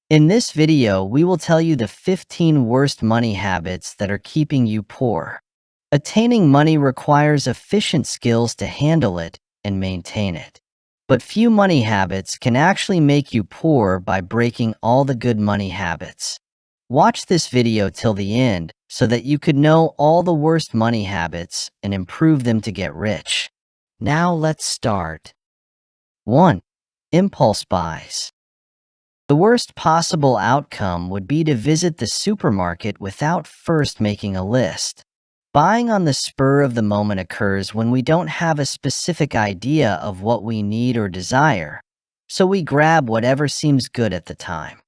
In this video, we will tell you the 15 worst money habits that are keeping you poor. Attaining money requires efficient skills to handle it and maintain it. But few money habits can actually make you poor by breaking all the good money habits. Watch this video till the end so that you could know all the worst money habits and improve them to get rich. Now let's start. 1. Impulse buys. The worst possible outcome would be to visit the supermarket without first making a list. Buying on the spur of the moment occurs when we don't have a specific idea of what we need or desire, so we grab whatever seems good at the time.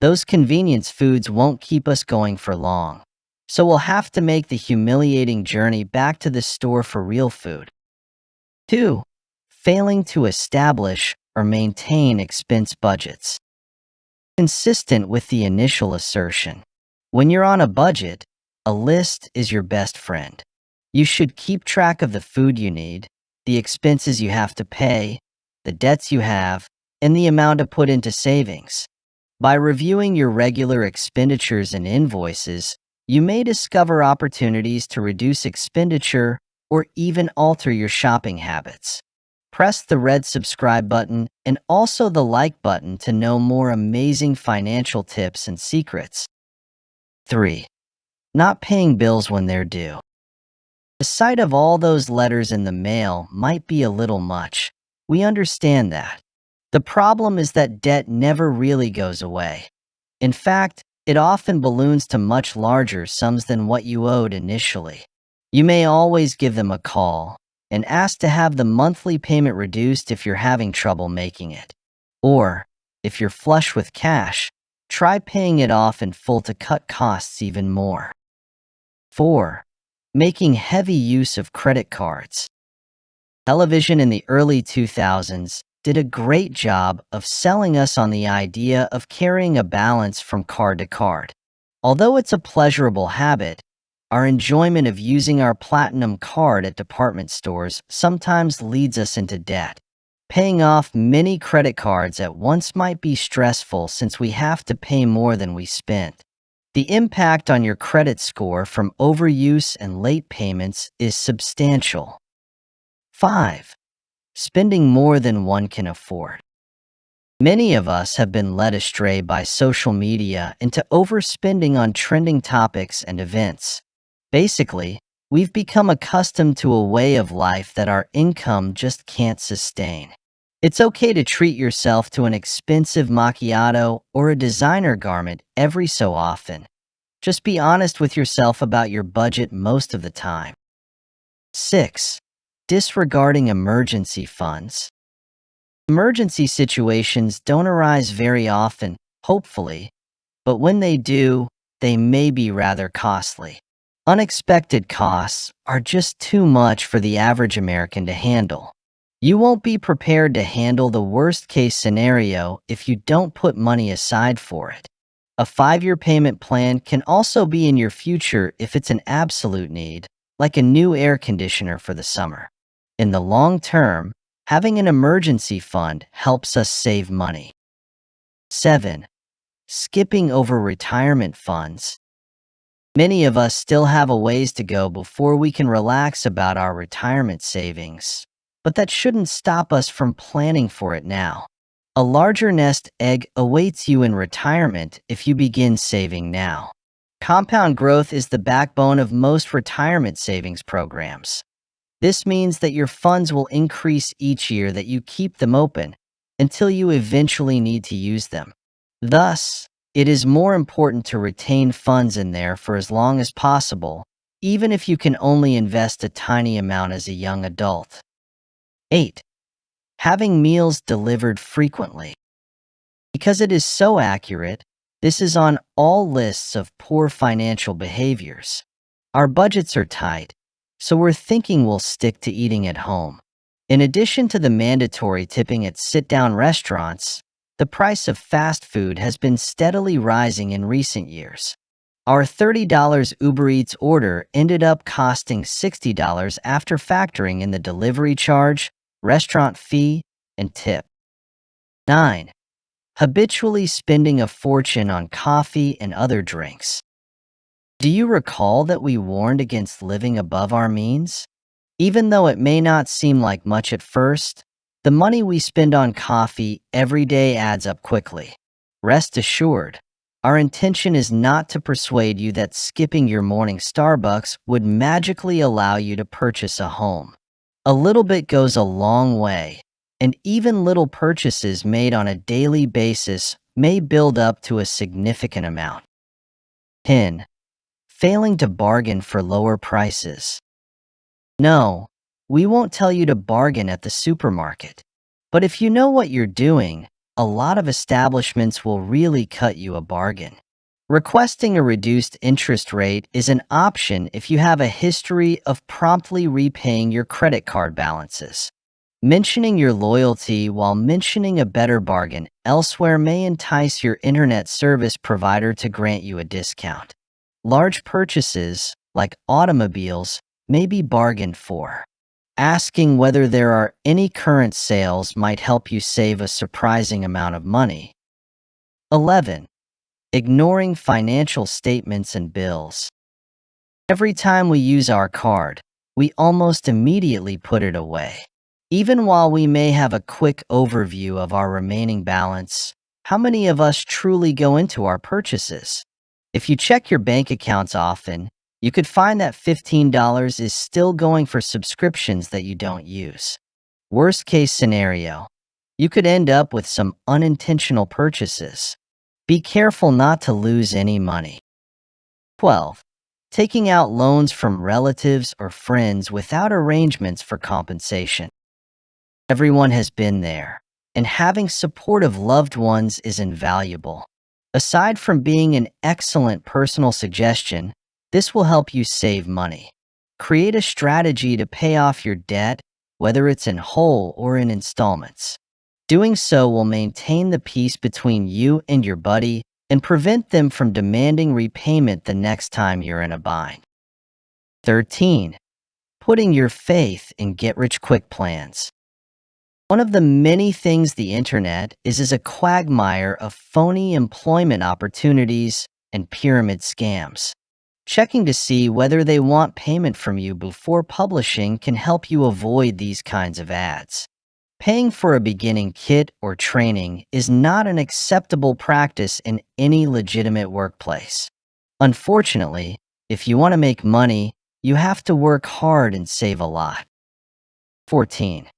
Those convenience foods won't keep us going for long, so we'll have to make the humiliating journey back to the store for real food. 2. Failing to establish or maintain expense budgets. Consistent with the initial assertion, when you're on a budget, a list is your best friend. You should keep track of the food you need, the expenses you have to pay, the debts you have, and the amount to put into savings. By reviewing your regular expenditures and invoices, you may discover opportunities to reduce expenditure or even alter your shopping habits. Press the red subscribe button and also the like button to know more amazing financial tips and secrets. 3. Not paying bills when they're due. The sight of all those letters in the mail might be a little much. We understand that. The problem is that debt never really goes away. In fact, it often balloons to much larger sums than what you owed initially. You may always give them a call and ask to have the monthly payment reduced if you're having trouble making it. Or, if you're flush with cash, try paying it off in full to cut costs even more. 4. Making heavy use of credit cards. Television in the early 2000s did a great job of selling us on the idea of carrying a balance from card to card. Although it's a pleasurable habit, our enjoyment of using our platinum card at department stores sometimes leads us into debt. Paying off many credit cards at once might be stressful since we have to pay more than we spent. The impact on your credit score from overuse and late payments is substantial. 5. Spending more than one can afford. Many of us have been led astray by social media into overspending on trending topics and events. Basically, we've become accustomed to a way of life that our income just can't sustain. It's okay to treat yourself to an expensive macchiato or a designer garment every so often. Just be honest with yourself about your budget most of the time. 6. Disregarding emergency funds. Emergency situations don't arise very often, hopefully, but when they do, they may be rather costly. Unexpected costs are just too much for the average American to handle. You won't be prepared to handle the worst-case scenario if you don't put money aside for it. A 5-year payment plan can also be in your future if it's an absolute need, like a new air conditioner for the summer. In the long term, having an emergency fund helps us save money. 7. Skipping over retirement funds. Many of us still have a ways to go before we can relax about our retirement savings, but that shouldn't stop us from planning for it now. A larger nest egg awaits you in retirement if you begin saving now. Compound growth is the backbone of most retirement savings programs. This means that your funds will increase each year that you keep them open until you eventually need to use them. Thus, it is more important to retain funds in there for as long as possible, even if you can only invest a tiny amount as a young adult. 8. Having meals delivered frequently. Because it is so accurate, this is on all lists of poor financial behaviors. Our budgets are tight, so we're thinking we'll stick to eating at home. In addition to the mandatory tipping at sit-down restaurants, the price of fast food has been steadily rising in recent years. Our $30 Uber Eats order ended up costing $60 after factoring in the delivery charge, restaurant fee, and tip. 9. habitually spending a fortune on coffee and other drinks. Do you recall that we warned against living above our means? Even though it may not seem like much at first, the money we spend on coffee every day adds up quickly. Rest assured, our intention is not to persuade you that skipping your morning Starbucks would magically allow you to purchase a home. A little bit goes a long way, and even little purchases made on a daily basis may build up to a significant amount. 10. Failing to bargain for lower prices. No, we won't tell you to bargain at the supermarket. But if you know what you're doing, a lot of establishments will really cut you a bargain. Requesting a reduced interest rate is an option if you have a history of promptly repaying your credit card balances. Mentioning your loyalty while mentioning a better bargain elsewhere may entice your internet service provider to grant you a discount. Large purchases, like automobiles, may be bargained for. Asking whether there are any current sales might help you save a surprising amount of money. 11. Ignoring financial statements and bills. Every time we use our card, we almost immediately put it away. Even while we may have a quick overview of our remaining balance, how many of us truly go into our purchases? If you check your bank accounts often, you could find that $15 is still going for subscriptions that you don't use. Worst case scenario, you could end up with some unintentional purchases. Be careful not to lose any money. 12. Taking out loans from relatives or friends without arrangements for compensation. Everyone has been there, and having supportive loved ones is invaluable. Aside from being an excellent personal suggestion, this will help you save money. Create a strategy to pay off your debt, whether it's in whole or in installments. Doing so will maintain the peace between you and your buddy and prevent them from demanding repayment the next time you're in a bind. 13. Putting your faith in get-rich-quick plans. One of the many things the internet is a quagmire of phony employment opportunities and pyramid scams. Checking to see whether they want payment from you before publishing can help you avoid these kinds of ads. Paying for a beginning kit or training is not an acceptable practice in any legitimate workplace. Unfortunately, if you want to make money, you have to work hard and save a lot. 14.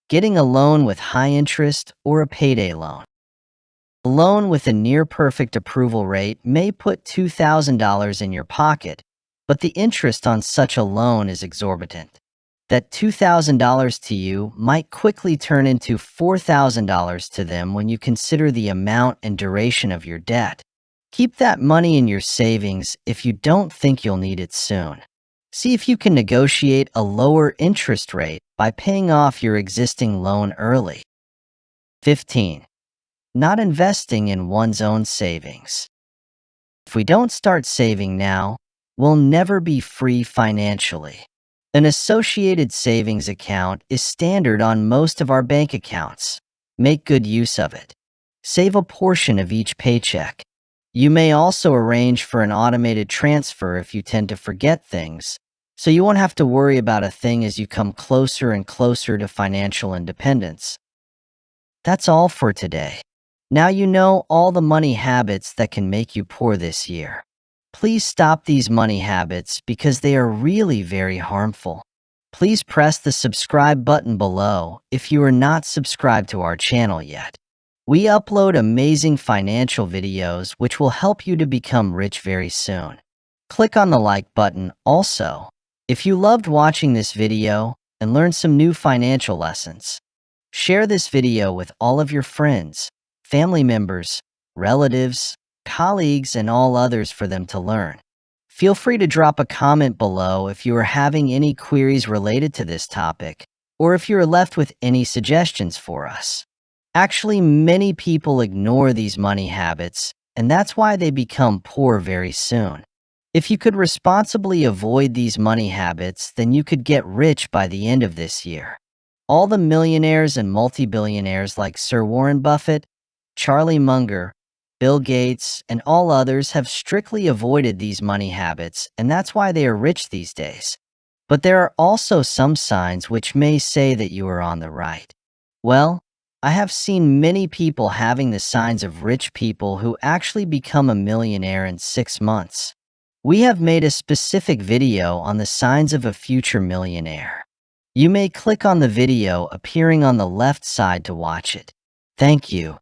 Getting a loan with high interest or a payday loan. A loan with a near-perfect approval rate may put $2,000 in your pocket, but the interest on such a loan is exorbitant. That $2,000 to you might quickly turn into $4,000 to them when you consider the amount and duration of your debt. Keep that money in your savings if you don't think you'll need it soon. See if you can negotiate a lower interest rate by paying off your existing loan early. 15. Not investing in one's own savings. If we don't start saving now, we'll never be free financially. An associated savings account is standard on most of our bank accounts. Make good use of it. Save a portion of each paycheck. You may also arrange for an automated transfer if you tend to forget things, so you won't have to worry about a thing as you come closer and closer to financial independence. That's all for today. Now you know all the money habits that can make you poor this year. Please stop these money habits because they are really very harmful. Please press the subscribe button below if you are not subscribed to our channel yet. We upload amazing financial videos which will help you to become rich very soon. Click on the like button also if you loved watching this video and learned some new financial lessons. Share this video with all of your friends, family members, relatives, colleagues, and all others for them to learn. Feel free to drop a comment below if you are having any queries related to this topic, or if you are left with any suggestions for us. Actually, many people ignore these money habits, and that's why they become poor very soon. If you could responsibly avoid these money habits, then you could get rich by the end of this year. All the millionaires and multi-billionaires like Sir Warren Buffett, Charlie Munger, Bill Gates, and all others have strictly avoided these money habits, and that's why they are rich these days. But there are also some signs which may say that you are on the right. Well, I have seen many people having the signs of rich people who actually become a millionaire in 6 months. We have made a specific video on the signs of a future millionaire. You may click on the video appearing on the left side to watch it. Thank you.